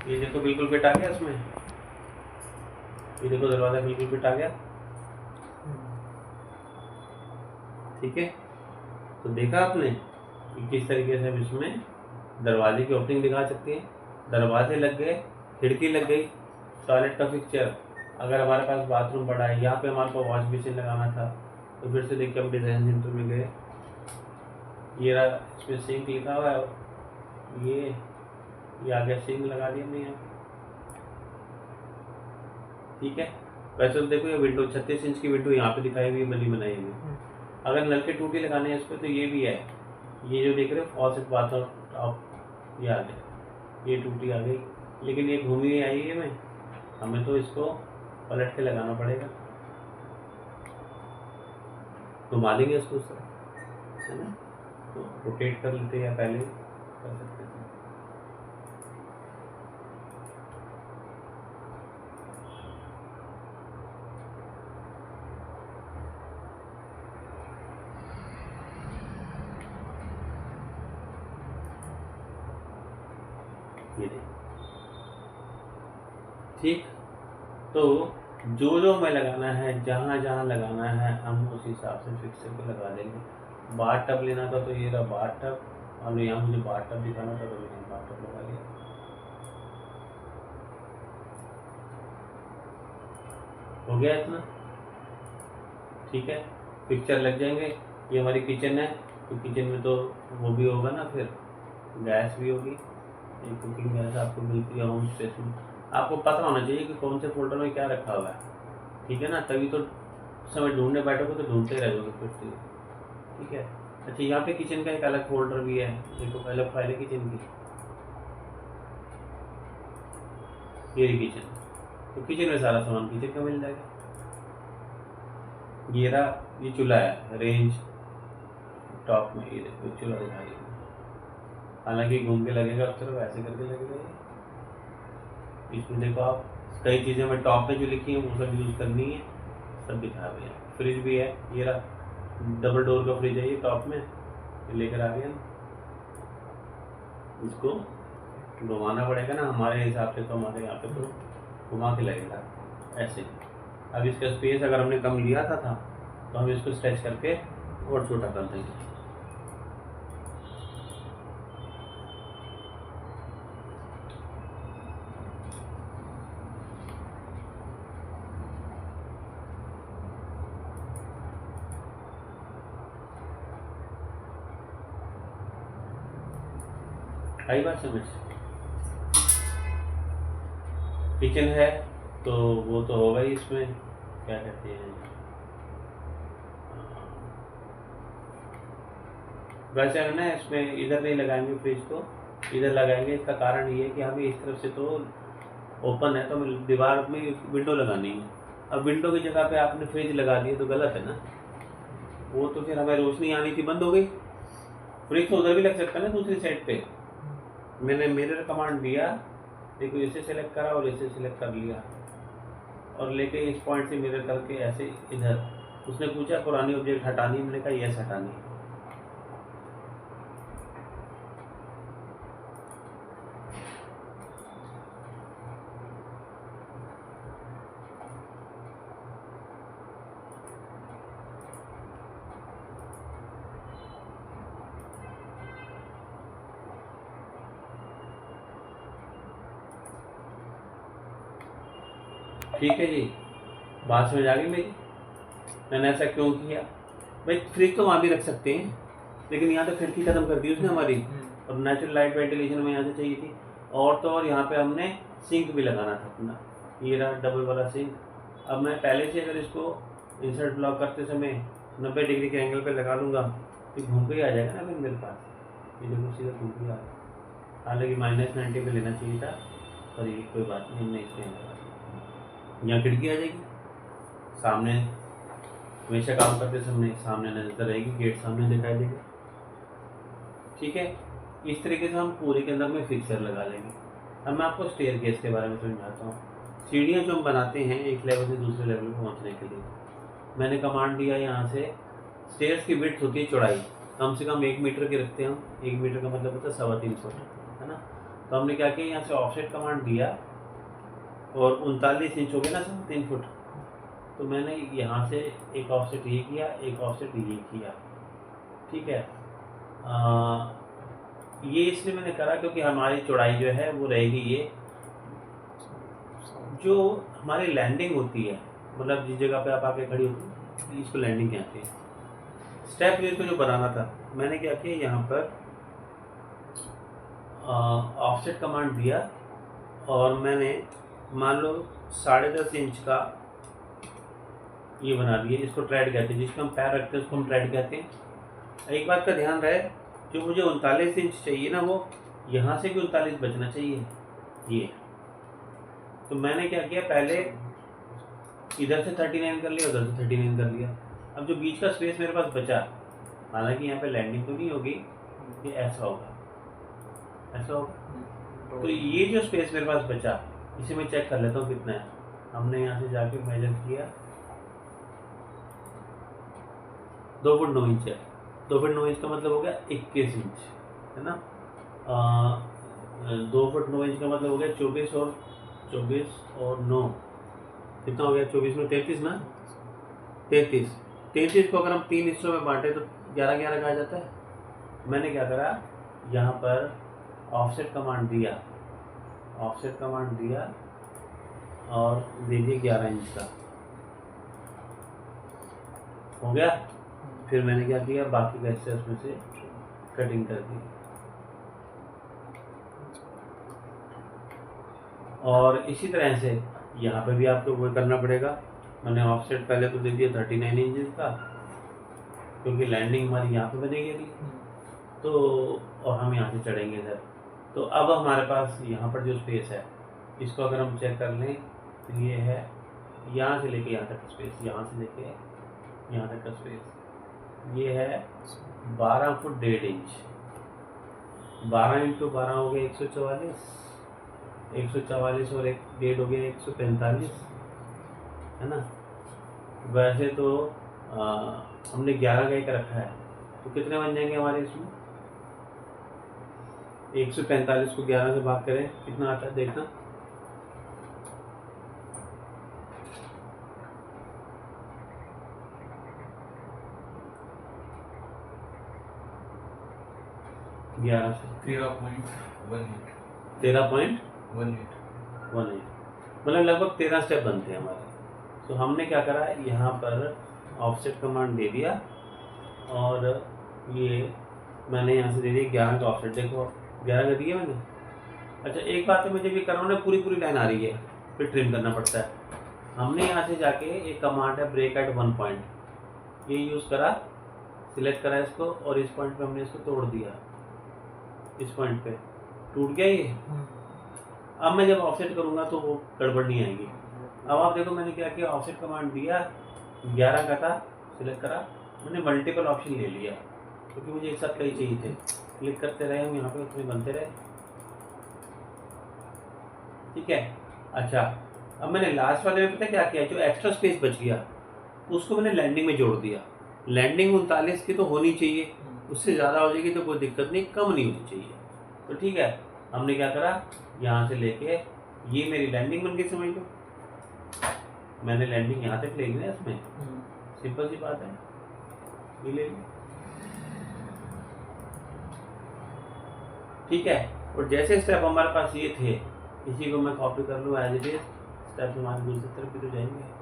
ये देखो बिल्कुल फिट आ गया इसमें, ये देखो दरवाज़ा बिल्कुल फिट आ गया। ठीक है, तो देखा आपने कि किस तरीके से हम इसमें दरवाजे की ओपनिंग दिखा सकते हैं। दरवाजे लग गए, खिड़की लग गई, टॉयलेट का फिक्चर। अगर हमारे पास बाथरूम बड़ा है, यहाँ पे हमारे को वॉश बेसिन लगाना था, तो फिर से देखिए हम डिज़ाइन सेंटर में गए, ये रहा, इसमें सिंक लिखा हुआ है, ये आ गया, सिंक लगा दिया हमने यहाँ। ठीक है, वैसे तो देखो ये विंडो 36 इंच की विंडो यहाँ पे दिखाई हुई है, बनी बनाई हुई। अगर नलके टूटी लगाने हैं इस पर, तो ये भी है, ये जो देख रहे हो फॉसेट बाथरूम टॉप, ये आ गया, ये टूटी आ गई, लेकिन ये घूमी हुई आई है, हमें तो इसको पलट के लगाना पड़ेगा, घुमा देंगे इसको उस तरह, है ना। तो रोटेट कर लेते हैं, या पहले कर सकते थे। ये देखिए, ठीक, तो जो जो हमें लगाना है, जहाँ जहाँ लगाना है, हम उस हिसाब से फिक्सर को लगा देंगे। बाथ टब लेना था तो ये रहा बाथ टब, और यहाँ मुझे बाथ टब दिखाना था तो मैंने बाथ टब लगा लिया। हो गया इतना, ठीक है, पिक्चर लग जाएंगे। ये हमारी किचन है, तो किचन में तो वो भी होगा ना, फिर गैस भी होगी, एक कुकिंग गैस आपको मिलती है होम स्टेशन में। आपको पता होना चाहिए कि कौन से फोल्डर में क्या रखा हुआ है, ठीक है ना, तभी तो समय ढूंढने बैठोगे तो ढूंढते रह जाओगे फिर से। ठीक है, अच्छा यहाँ पे किचन का एक अलग फोल्डर भी है, देखो अलग फाइल है किचन की, ये किचन, तो किचन में सारा सामान किचन का मिल जाएगा। ये रहा, ये चूल्हा है, रेंज टॉप में, ये देखो चूल्हा दिखा रही है, हालांकि घूम के लगेगा उस तरफ, ऐसे करके लगेगा ये। इसमें देखो आप कई चीज़ें मैं टॉप में जो लिखी हैं वो सब यूज़ करनी है, सब दिखा हुए हैं। फ्रिज भी है, ये रहा डबल डोर का फ्रिज है ये टॉप में, ये लेकर आ गया, इसको घुमाना पड़ेगा ना हमारे हिसाब से, तो हमारे यहाँ पे तो घुमा के लगेगा ऐसे। अब इसका स्पेस अगर हमने कम लिया था तो हम इसको स्ट्रेच करके और छोटा कर देंगे। आई बात समझ, किचन है तो वो तो होगा ही, इसमें क्या कहते हैं, वैसे हम ना इसमें इधर नहीं लगाएंगे फ्रिज को, इधर लगाएंगे। इसका कारण ये है कि हमें इस तरफ से तो ओपन है, तो हमें दीवार में विंडो लगानी है। अब विंडो की जगह पे आपने फ्रिज लगा दिया तो गलत है ना, वो तो फिर हमें रोशनी आनी थी, बंद हो गई। फ्रिज तो उधर भी लग सकता है ना दूसरी साइड पे। मैंने मिरर कमांड दिया, देखो इसे सेलेक्ट करा और इसे सेलेक्ट कर लिया, और लेके इस पॉइंट से मिरर करके ऐसे इधर। उसने पूछा पुरानी ऑब्जेक्ट हटानी, मैंने कहा यस हटानी है। ठीक है जी, बात समझ आ गई मेरी, मैंने ऐसा क्यों किया। भाई फ्रिज तो वहाँ भी रख सकते हैं, लेकिन यहाँ तो खिड़की खत्म कर दी उसने हमारी, और नेचुरल लाइट वेंटिलेशन में यहाँ से चाहिए थी। और तो और यहाँ पे हमने सिंक भी लगाना था अपना, ये रहा डबल वाला सिंक। अब मैं पहले से अगर इसको इंसर्ट ब्लॉक करते समय 90 डिग्री के एंगल पे लगा लूँगा तो घूम के ही आ जाएगा ना फिर मेरे पास, ये देखो सीधा घूम के आ गया। हालांकि -90 पे लेना चाहिए था, पर ये कोई बात नहीं, हमने इसमें लगा दिया। यहाँ खिड़की आ जाएगी सामने, हमेशा काम करते समय सामने नजर रहेगी, गेट सामने दिखाई देगा। ठीक है, इस तरीके से हम पूरे के अंदर में फिक्सर लगा लेंगे। अब मैं आपको स्टेयर केस के बारे में समझाता हूँ। सीढ़ियाँ जो हम बनाते हैं एक लेवल से दूसरे लेवल पर पहुँचने के लिए, मैंने कमांड दिया यहाँ से, स्टेयर्स की विड्थ होती है चौड़ाई, कम से कम 1 मीटर की रखते हैं हम। 1 मीटर का मतलब होता है 325 फुट, है ना। तो हमने क्या किया, यहाँ से ऑफसेट कमांड दिया और 39 इंच हो गया ना सर, 3 फुट। तो मैंने यहाँ से एक ऑफसेट ये किया, एक ऑफसेट ये किया, ठीक है। ये इसलिए मैंने करा क्योंकि हमारी चौड़ाई जो है वो रहेगी, ये जो हमारी लैंडिंग होती है, मतलब जिस जगह पे आप आके खड़ी होती है इसको लैंडिंग कहते हैं। स्टेप को जो बनाना था मैंने क्या किया, यहाँ पर ऑफसेट कमांड दिया और मैंने मान लो 10.5 इंच का ये बना दिया। इसको ट्रेड कहते हैं, जिसको हम पैर रखते हैं उसको हम ट्रेड कहते हैं। एक बात का ध्यान रहे, जो मुझे 39 इंच चाहिए ना, वो यहाँ से भी 39 बचना चाहिए ये। तो मैंने क्या किया, पहले इधर से 39 कर लिया, उधर से 39 कर लिया। अब जो बीच का स्पेस मेरे पास बचा, हालांकि यहाँ पे लैंडिंग तो नहीं होगी, ये ऐसा होगा, ऐसा होगा। तो ये जो स्पेस मेरे पास बचा, इसे मैं चेक कर लेता हूँ कितना है। हमने यहाँ से जाके मेजर किया, 2 फुट 9 इंच है। 2 फुट 9 इंच का मतलब हो गया 21 इंच, है ना। 2 फुट 9 इंच का मतलब हो गया 24 और 9 कितना हो गया, 24 में 33 ना, 33 को अगर हम 3 हिस्सों में बांटे तो 11 कहा जाता है। मैंने क्या करा, यहाँ पर ऑफसेट कमांड दिया, ऑफसेट कमांड दिया और दे दिए 11 इंच का, हो गया। फिर मैंने क्या किया, बाकी का हिस्सा उसमें से कटिंग कर दी। और इसी तरह से यहाँ पे भी आपको वो करना पड़ेगा। मैंने ऑफसेट पहले तो दे दिया 39 इंच का, क्योंकि लैंडिंग हमारी यहाँ पे बनेगी अभी, तो और हम यहाँ से चढ़ेंगे इधर। तो अब हमारे पास यहाँ पर जो स्पेस है, इसको अगर हम चेक कर लें तो ये है यहाँ से लेके यहाँ तक का स्पेस, यहाँ से लेके यहाँ तक का स्पेस, ये है 12 फुट 1.5 इंच। 12 इंटू 12 हो गया 144, 144 और 1.5 हो गया 145, है ना। वैसे तो हमने 11 का एक रखा है, तो कितने बन जाएंगे हमारे इसमें, 145 को 11 से भाग करें कितना आता है देखना, ग्यारह से 13.18 मतलब लगभग 13 स्टेप बनते हैं हमारे। तो हमने क्या करा, यहाँ पर ऑफसेट कमांड दे दिया और ये मैंने यहाँ से दे दिया 11 का ऑफसेट, देखो 11 का दिया मैंने। अच्छा एक बात है, मुझे भी करना है, पूरी लाइन आ रही है, फिर ट्रिम करना पड़ता है। हमने यहाँ से जाके एक कमांड है ब्रेक एट 1 पॉइंट, ये यूज़ करा, सिलेक्ट करा इसको और इस पॉइंट पे हमने इसको तोड़ दिया, इस पॉइंट पे टूट गया ये। अब मैं जब ऑफसेट करूँगा तो वो गड़बड़ नहीं आएगी। अब आप देखो मैंने क्या किया, ऑफसेट कमांड दिया, 11 का था, सिलेक्ट करा, मैंने मल्टीपल ऑप्शन ले लिया क्योंकि मुझे एक साथ कई चाहिए थे। क्लिक करते रहे हम यहाँ पे, उतने बनते रहे, ठीक है। अच्छा अब मैंने लास्ट वाले में पता क्या किया, जो एक्स्ट्रा स्पेस बच गया उसको मैंने लैंडिंग में जोड़ दिया। लैंडिंग 39 की तो होनी चाहिए, उससे ज़्यादा हो जाएगी तो कोई दिक्कत नहीं, कम नहीं होनी चाहिए। तो ठीक है, हमने क्या करा, यहाँ से लेके ये मेरी लैंडिंग बन गई, समझ लो मैंने लैंडिंग यहाँ तक ले ली ना इसमें, सिंपल सी बात है, ये ले ली, ठीक है। और जैसे स्टेप हमारे पास ये थे, इसी को मैं कॉपी कर लूँ एज इट इज, स्टेप हमारे दूसरी तरफ भी तो जाएंगे।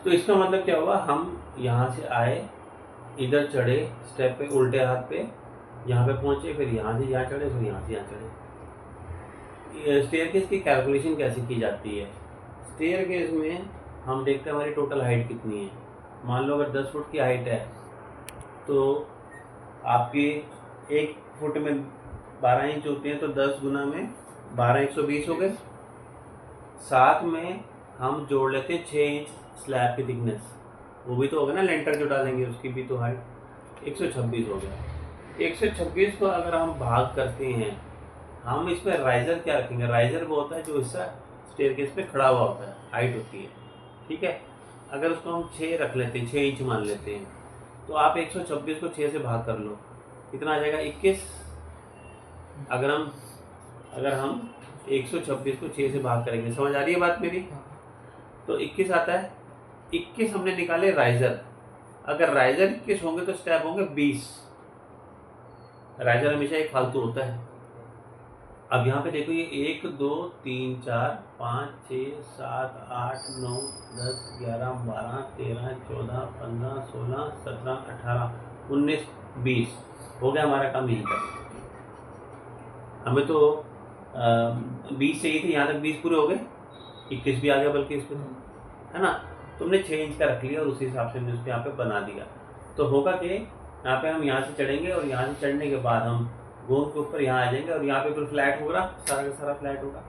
तो इसका मतलब क्या हुआ, हम यहाँ से आए, इधर चढ़े स्टेप पे उल्टे हाथ पे, यहाँ पे पहुँचे, फिर यहाँ से यहाँ चढ़े, फिर यहाँ से यहाँ चढ़े। स्टेयरकेस की कैलकुलेशन कैसे की जाती है, स्टेयरकेस में हम देखते हैं हमारी टोटल हाइट कितनी है। मान लो अगर 10 फुट की हाइट है तो आपकी 1 फुट में 12 इंच होती है, तो 10 गुना में 12 120 हो गए। साथ में हम जोड़ लेते हैं 6 इंच स्लैब की थिकनेस, वो भी तो होगा ना, लेंटर जो डालेंगे उसकी भी तो हाइट। 126 हो गया। 126 को अगर हम भाग करते हैं, हम इसमें राइजर क्या रखेंगे? राइजर वो होता है जो हिस्सा स्टेयरकेस पे खड़ा हुआ होता है, हाइट होती है, ठीक है। अगर उसको हम 6 रख लेते हैं, 6 इंच मान लेते हैं, तो आप 126 को 6 से भाग कर लो, कितना आ जाएगा? 21। अगर हम 126 को 6 से भाग करेंगे, समझ आ रही है बात मेरी? तो 21 आता है। 21 हमने निकाले राइजर, अगर राइजर 21 होंगे तो स्टेप होंगे 20। राइजर हमेशा एक फालतू होता है। अब यहाँ पे देखो, ये 1 2 3 4 5 6 7 8 9 10 11 12 13 14 15 16 17 18 19 20 हो गया हमारा काम यहीं तक। हमें तो 20 चाहिए थे, यहाँ तक 20 पूरे हो गए, 21 भी आ गया बल्कि इसमें, है ना। तुमने 6 इंच का रख लिया और उसी हिसाब से हमने उसको यहाँ पे बना दिया। तो होगा कि यहाँ पे हम यहाँ से चढ़ेंगे और यहाँ से चढ़ने के बाद हम गोंद के ऊपर यहाँ आ जाएंगे और यहाँ पे फिर फ्लैट होगा, सारा का सारा फ्लैट होगा।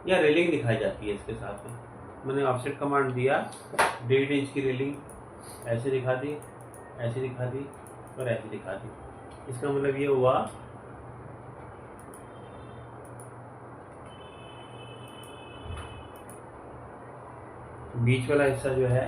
या रेलिंग दिखाई जाती है इसके साथ में, मैंने ऑफसेट कमांड दिया, 1.5 इंच की रेलिंग ऐसे दिखा दी, ऐसे दिखा दी और ऐसे दिखा दी। इसका मतलब ये हुआ बीच वाला हिस्सा जो है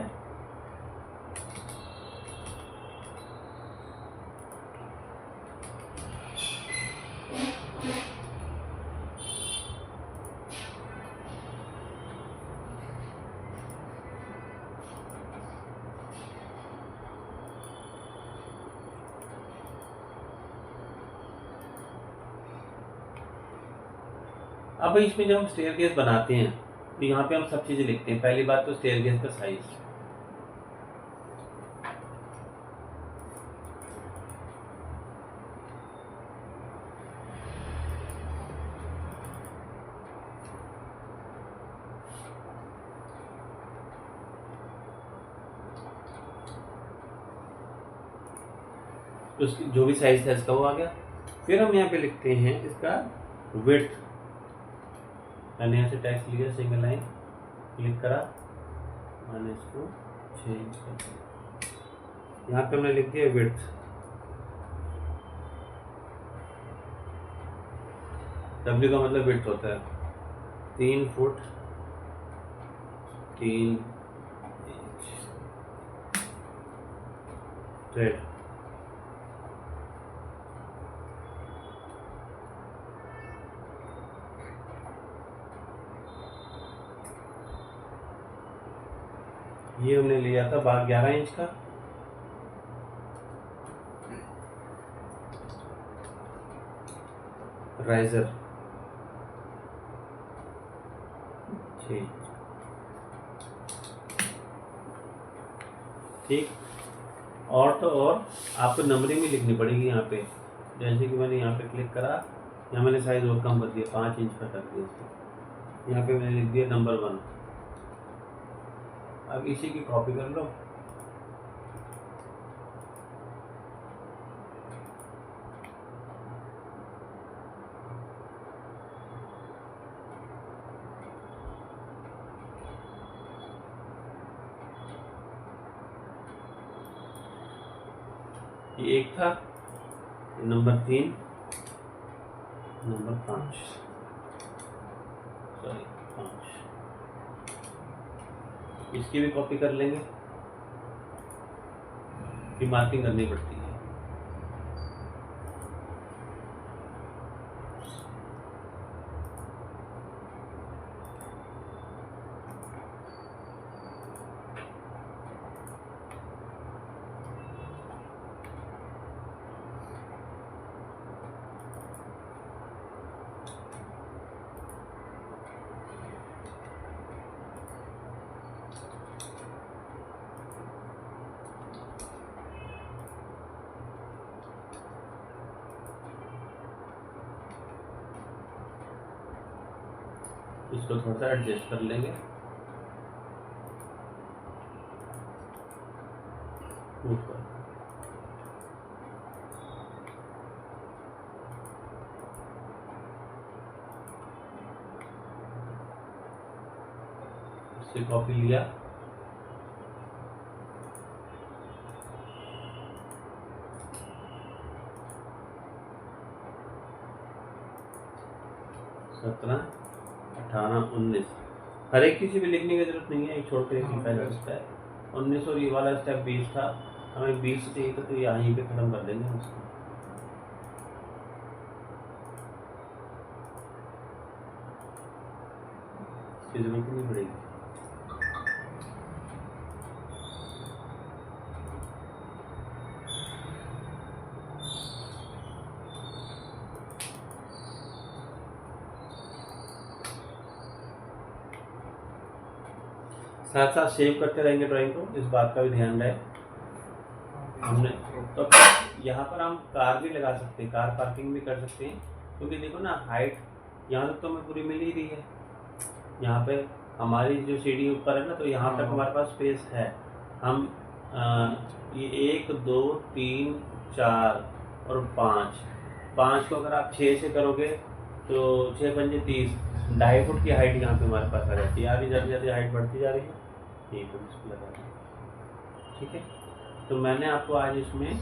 अब इसमें जब हम स्टेयरकेस बनाते हैं तो यहाँ पे हम सब चीज़ें लिखते हैं। पहली बात तो स्टेयरकेस का साइज, तो जो भी साइज था इसका वो आ गया। फिर हम यहाँ पे लिखते हैं इसका विड्थ। मैंने यहाँ से टेक्स्ट लिया, सिंगल लाइन क्लिक करा, मैंने इसको 6 इंच कर दिया। यहाँ पे हमने लिख दिया विड्थ। W का मतलब विड्थ होता है, 3 फुट 3 इंच स्ट्रेट। ये हमने लिया था भाग 11 इंच का। राइजर 6 इंच, ठीक। और तो और आपको नंबरिंग भी लिखनी पड़ेगी यहाँ पे। जैसे कि मैंने यहाँ पे क्लिक करा, यहाँ मैंने साइज और कम कर दिया, 5 इंच का कर दिया इसको। यहाँ पे मैंने लिख दिया नंबर 1। अब इसी की कॉपी कर लो, ये 1 था, नंबर 3, नंबर 5, सॉरी 5। इसकी भी कॉपी कर लेंगे, कि मार्किंग करनी पड़ती है। इसको थोड़ा सा एडजस्ट कर लेंगे ऊपर। इसे कॉपी लिया, सत्रह, 18, 19, हर एक किसी भी लिखने की जरूरत नहीं है, एक छोड़ कर एक लिखा जा सकता है। 19 और ये वाला स्टेप 20 था, हमें 20 चाहिए था, तो यहीं पे खत्म कर देंगे उसको। इसकी जरूरत नहीं पड़ेगी। साथ साथ सेव करते रहेंगे ड्राइंग को, इस बात का भी ध्यान रहे। हमने तो यहाँ पर हम कार भी लगा सकते हैं, कार पार्किंग भी कर सकते हैं, क्योंकि देखो ना हाइट यहाँ तक तो हमें पूरी मिल ही रही है। यहाँ पे हमारी जो सीढ़ी ऊपर है ना, तो यहाँ तक हमारे पास स्पेस है। हम ये 1 2 3 4 और 5 को अगर आप 6 से करोगे तो 6 पंजे 30, 2.5 फुट की हाइट यहाँ पे हमारे पास आ जाती है। आगे जाते जाते हाइट बढ़ती जा रही है, ये तो इसको लगा दें। ठीक है, तो मैंने आपको आज इसमें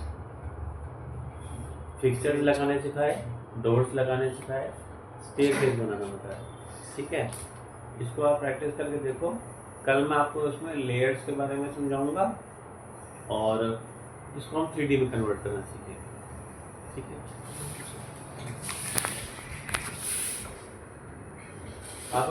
फिक्सचर्स लगाने सिखाए, डोर्स लगाने सिखाए, स्टेयरकेस बनाना बताया। ठीक है, इसको आप प्रैक्टिस करके देखो। कल मैं आपको इसमें लेयर्स के बारे में समझाऊंगा और इसको हम 3D में कन्वर्ट करना सीखेंगे। ठीक है, आप